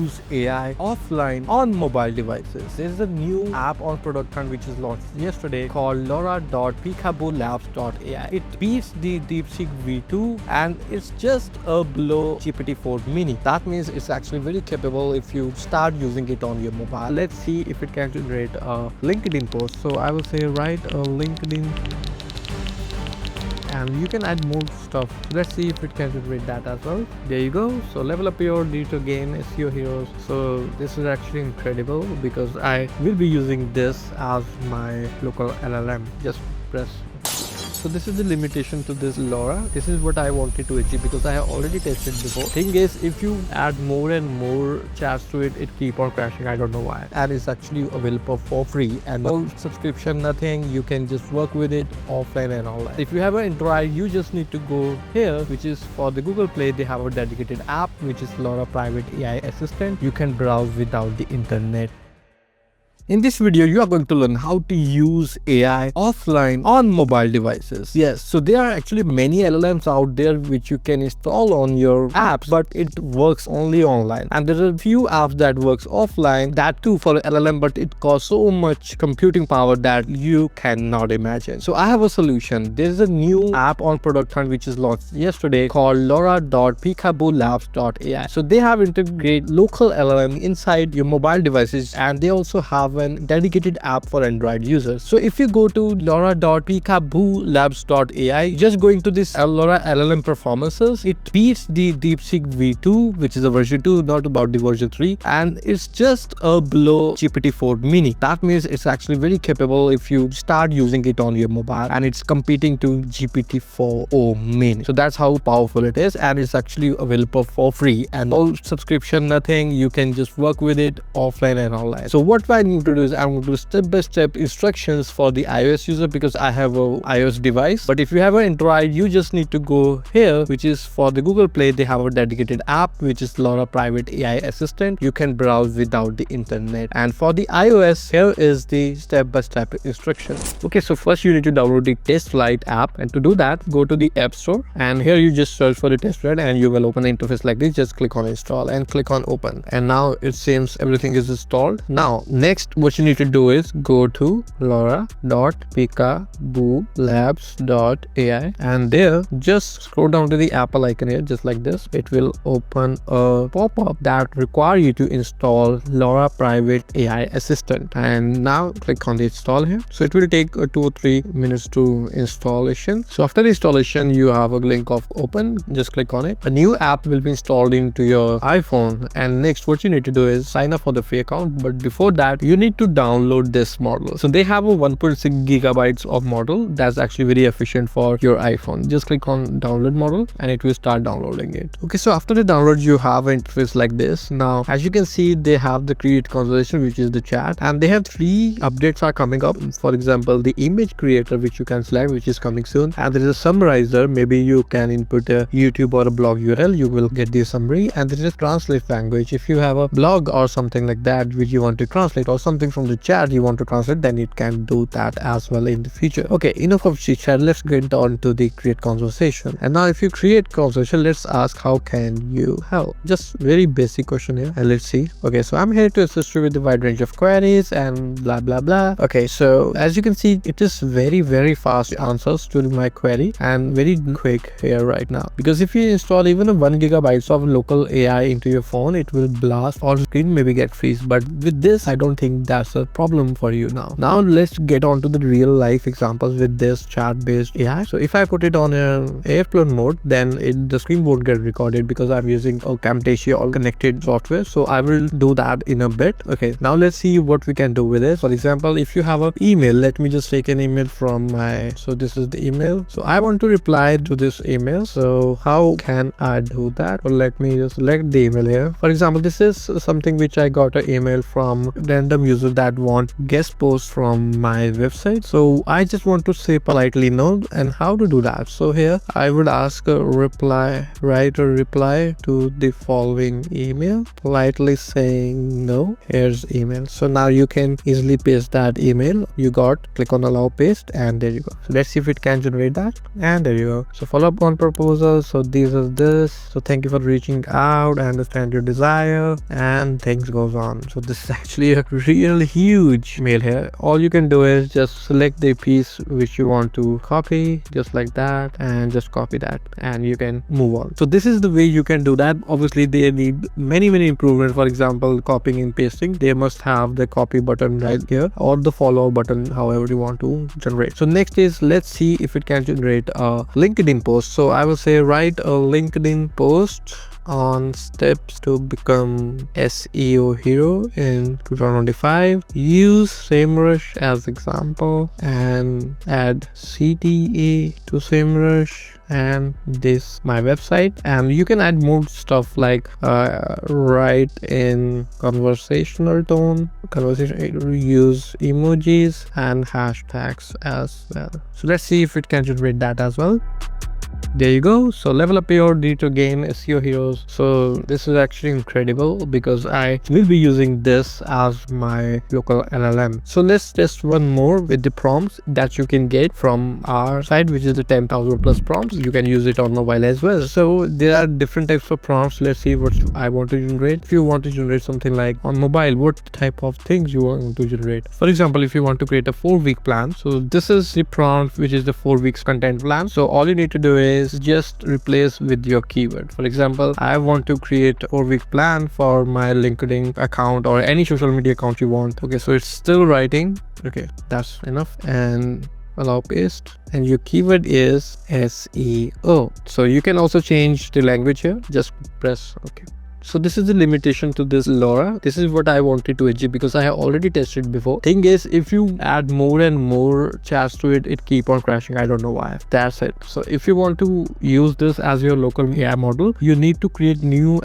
use AI offline on mobile devices. There's a new app on production which is launched yesterday called Lora.Peekaboo Labs.ai. It beats the DeepSeek V2 and it's just a below GPT-4 mini. That means it's actually very capable if you start using it on your mobile. Let's see if it can generate a LinkedIn post. So I will say write a LinkedIn, and you can add more stuff. Let's see if it can generate that as well. There you go. So level up your digital game SEO heroes. So this is actually incredible because I will be using this as my local LLM. Just press. So this is the limitation to this Lora. This is what I wanted to achieve because I have already tested before. Thing is, if you add more and more chats to it, it keep on crashing. I don't know why. And it's actually available for free and no subscription, nothing. You can just work with it offline and all that. If you have an Android, you just need to go here, which is for the Google Play. They have a dedicated app, which is Lora Private AI Assistant. You can browse without the internet. In this video, you are going to learn how to use AI offline on mobile devices. Yes, so there are actually many LLMs out there which you can install on your apps, but it works only online. And there are a few apps that works offline, that too for LLM, but it costs so much computing power that you cannot imagine. So I have a solution. There's a new app on production which is launched yesterday called Lora.Peekaboo Labs.ai. So they have integrated local LLM inside your mobile devices, and they also have a dedicated app for Android users. So if you go to Lora.Peekaboo Labs.ai, just going to this Lora LLM performances, it beats the DeepSeek V2, which is a version 2, not about the version 3, and it's just a below GPT-4 mini. That means it's actually very capable if you start using it on your mobile, and it's competing to GPT-4 mini. So that's how powerful it is, and it's actually available for free and no subscription, nothing. You can just work with it offline and online. So what I need to do is I'm going to do step-by-step instructions for the iOS user because I have a iOS device. But if you have an Android, you just need to go here, which is for the Google Play. They have a dedicated app, which is Lora Private AI Assistant. You can browse without the internet. And for the iOS, here is the step-by-step instructions. Okay, so first you need to download the Test Flight app, and to do that, go to the App Store, and here you just search for the Test Flight, and you will open an interface like this. Just click on Install and click on Open, and now it seems everything is installed. Now next, what you need to do is go to Lora.Peekaboo Labs.ai, and there just scroll down to the Apple icon here, just like this. It will open a pop-up that require you to install Lora Private AI Assistant, and now click on the install here. So it will take 2 or 3 minutes to installation. So after the installation, you have a link of open. Just click on it. A new app will be installed into your iPhone, and next what you need to do is sign up for the free account. But before that, you need to download this model. So they have a 1.6 gigabytes of model that's actually very efficient for your iPhone. Just click on download model and it will start downloading it. Okay, so after the download, you have an interface like this. Now as you can see, they have the create conversation, which is the chat, and they have 3 updates are coming up. For example, the image creator, which you can select, which is coming soon, and there is a summarizer. Maybe you can input a YouTube or a blog URL, you will get the summary. And there is a translate language. If you have a blog or something like that which you want to translate, or something from the chat you want to translate, then it can do that as well in the future. Okay, enough of chit chat. Let's get on to the create conversation. And now if you create conversation, let's ask how can you help. Just very basic question here, and let's see. Okay, so I'm here to assist you with the wide range of queries and blah blah blah. Okay, so as you can see, it is very fast answers to my query and very quick here right now. Because if you install even a 1 gigabytes of local AI into your phone, it will blast or screen maybe get freeze. But with this, I don't think that's a problem for you now. Now let's get on to the real life examples with this chat based AI. So if I put it on an airplane mode, then the screen won't get recorded because I'm using a Camtasia all connected software. So I will do that in a bit. Okay, now let's see what we can do with it. For example, if you have an email, let me just take an email from my, so this is the email. So I want to reply to this email. So how can I do that? Well, let me just select the email here. For example, this is something which I got an email from random users that want guest posts from my website. So I just want to say politely no. And how to do that? So here I would ask a reply, write a reply to the following email, politely saying no. Here's email. So now you can easily paste that email you got, click on allow paste, and there you go. So let's see if it can generate that, and there you go. So follow up on proposal. So these are this. So thank you for reaching out. I understand your desire, and things goes on. So this is actually a real huge mail here. All you can do is just select the piece which you want to copy, just like that, and just copy that, and you can move on. So this is the way you can do that. Obviously they need many improvements. For example, copying and pasting, they must have the copy button right here, or the follow button, however you want to generate. So next is, let's see if it can generate a LinkedIn post. So I will say write a LinkedIn post on steps to become SEO hero in 2025. Use SEMrush as example and add CTA to SEMrush and this my website. And you can add more stuff like write in conversational tone, use emojis and hashtags as well. So let's see if it can generate that as well. There you go. So level up your digital game SEO heroes. So this is actually incredible because I will be using this as my local LLM. So let's test one more with the prompts that you can get from our site, which is the 10,000 plus prompts. You can use it on mobile as well. So there are different types of prompts. Let's see what I want to generate. If you want to generate something like on mobile, what type of things you want to generate? For example, if you want to create a 4-week plan, so this is the prompt, which is the 4 weeks content plan. So all you need to do is just replace with your keyword. For example, I want to create a 4-week plan for my LinkedIn account or any social media account you want. Okay, so it's still writing. Okay, that's enough. And allow paste, and your keyword is SEO. So you can also change the language here. Just press OK. So this is the limitation to this Lora. This is what I wanted to achieve because I have already tested before. Thing is, if you add more and more chats to it, it keep on crashing. I don't know why. That's it. So if you want to use this as your local AI model, you need to create new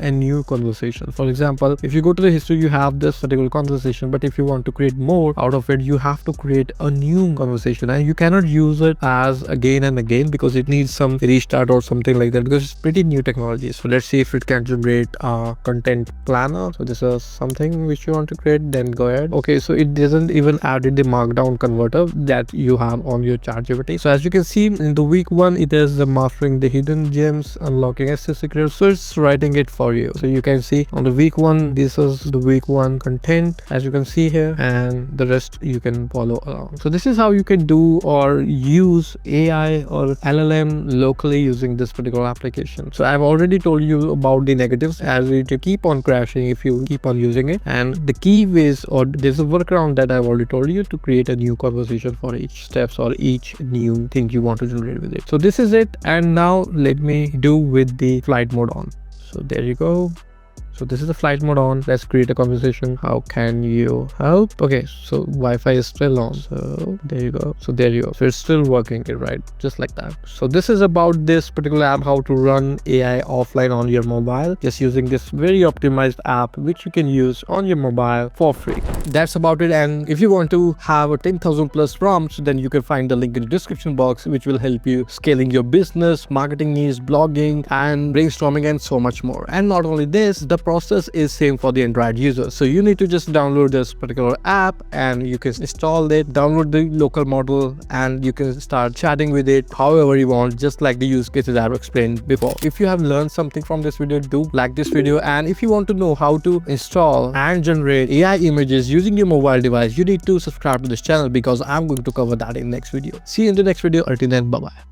conversations. For example, if you go to the history, you have this particular conversation, but if you want to create more out of it, you have to create a new conversation, and you cannot use it as again and again because it needs some restart or something like that because it's pretty new technology. So let's see if it can generate content planner. So this is something which you want to create, then go ahead. Okay, so it doesn't even added the markdown converter that you have on your ChatGPT. So as you can see, in the week 1, it is mastering the hidden gems, unlocking access secrets. So it's writing it for you. So you can see on the week 1, this is the week 1 content, as you can see here, and the rest you can follow along. So this is how you can do or use AI or LLM locally using this particular application. So I've already told you about the negatives, as it to keep on crashing if you keep on using it, and the key ways, or there's a workaround that I've already told you to create a new conversation for each steps or each new thing you want to generate with it. So this is it, and now let me do with the flight mode on. So there you go. So this is the flight mode on. Let's create a conversation. How can you help? Okay, so Wi-Fi is still on. So there you go. So there you go. So it's still working, right? Just like that. So this is about this particular app, how to run AI offline on your mobile, just using this very optimized app, which you can use on your mobile for free. That's about it. And if you want to have a 10,000 plus prompts, then you can find the link in the description box, which will help you scaling your business, marketing needs, blogging, and brainstorming, and so much more. And not only this, the process is same for the Android users. So you need to just download this particular app and you can install it, download the local model, and you can start chatting with it however you want, just like the use cases I've explained before. If you have learned something from this video, do like this video. And if you want to know how to install and generate AI images using your mobile device, you need to subscribe to this channel because I'm going to cover that in next video. See you in the next video. Until then, bye bye.